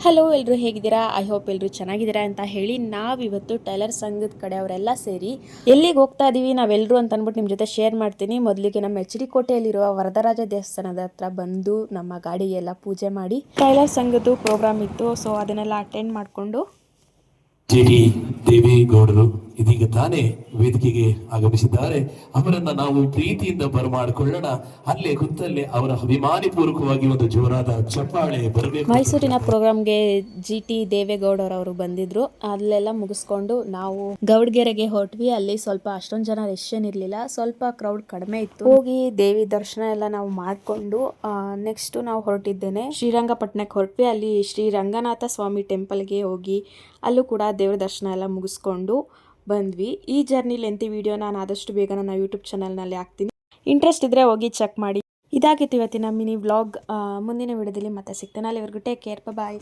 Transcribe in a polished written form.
Hello ಎಲ್ಲರೂ ಹೇಗಿದ್ದೀರಾ? I hope ಎಲ್ಲರೂ ಚೆನ್ನಾಗಿದ್ದೀರಾ ಅಂತ ಹೇಳಿ ನಾವಿವತ್ತು ಟೈಲರ್ ಸಂಘದ ಕಡೆ ಅವರೆಲ್ಲ ಸೇರಿ ಎಲ್ಲಿಗೆ ಹೋಗ್ತಾ ಇದ್ದೀವಿ ನಾವೆಲ್ಲರೂ ಅಂತ ಅಂದ್ಬಿಟ್ಟು ನಿಮ್ಮ ಜೊತೆ ಶೇರ್ ಮಾಡ್ತೀನಿ. ಮೊದಲಿಗೆ ನಮ್ಮ ಎಚ್ ಡಿ ಕೋಟೆಯಲ್ಲಿರುವ ವರದರಾಜ ದೇವಸ್ಥಾನದ ಹತ್ರ ಬಂದು ನಮ್ಮ ಗಾಡಿಗೆಲ್ಲ ಪೂಜೆ ಮಾಡಿ ಟೈಲರ್ ಸಂಘದ್ದು ಪ್ರೋಗ್ರಾಮ್ ಇತ್ತು, ಸೊ ಅದನ್ನೆಲ್ಲ ಅಟೆಂಡ್ ಮಾಡಿಕೊಂಡು ಜಿ.ಟಿ. ದೇವೇಗೌಡರು ಇದೀಗ ತಾನೇ ವೇದಿಕೆಗೆ ಆಗಮಿಸಿದ್ದಾರೆ. ಅವರನ್ನ ನಾವು ಪ್ರೀತಿಯಿಂದ ಬರಮಾಡಿಕೊಳ್ಳೋಣ. ಅಲ್ಲೇ ಕುತ್ತಲ್ಲೇ ಅವರ ಅಭಿಮಾನಿ ಪೂರ್ವಕವಾಗಿ ಒಂದು ಜೋರಾದ ಚಪ್ಪಾಳೆ ಬರಬೇಕು. ಮೈಸೂರಿನ ಪ್ರೋಗ್ರಾಮ್ಗೆ ಜಿ.ಟಿ. ದೇವೇಗೌಡರವರು ಬಂದಿದ್ರು. ಅಲ್ಲೆಲ್ಲ ಮುಗಿಸ್ಕೊಂಡು ನಾವು ಗೌಡ್ಗೆರೆಗೆ ಹೊರಟ್ವಿ. ಅಲ್ಲಿ ಸ್ವಲ್ಪ ಅಷ್ಟೊಂದು ಜನ ರಶ್ ಏನಿರಲಿಲ್ಲ, ಸ್ವಲ್ಪ ಕ್ರೌಡ್ ಕಡಿಮೆ ಇತ್ತು. ಹೋಗಿ ದೇವಿ ದರ್ಶನ ಎಲ್ಲ ನಾವು ಮಾಡಿಕೊಂಡು ನೆಕ್ಸ್ಟ್ ನಾವು ಹೊರಟಿದ್ದೇನೆ ಶ್ರೀರಂಗಪಟ್ಟಣಕ್ಕೆ ಹೊರಟ್ವಿ. ಅಲ್ಲಿ ಶ್ರೀ ರಂಗನಾಥ ಸ್ವಾಮಿ ಟೆಂಪಲ್ಗೆ ಹೋಗಿ ಅಲ್ಲೂ ಕೂಡ ದೇವ್ರ ದರ್ಶನ ಎಲ್ಲ ಮುಗಿಸ್ಕೊಂಡು ಬಂದ್ವಿ. ಈ ಜರ್ನಿ ಲೆಂತಿ ವಿಡಿಯೋ ನಾನು ಆದಷ್ಟು ಬೇಗ ನನ್ನ ಯೂಟ್ಯೂಬ್ ಚಾನಲ್ನಲ್ಲಿ ಹಾಕ್ತೀನಿ. ಇಂಟ್ರೆಸ್ಟ್ ಇದ್ದರೆ ಹೋಗಿ ಚೆಕ್ ಮಾಡಿ. ಇದಾಗಿತ್ತು ಇವತ್ತಿನ ಮಿನಿ ವ್ಲಾಗ್. ಮುಂದಿನ ವಿಡಿಯೋದಲ್ಲಿ ಮತ್ತೆ ಸಿಗ್ತೇನೆ. ಅಲ್ಲಿವರೆಗೂ ಟೇಕ್ ಕೇರ್, ಬಾಯ್.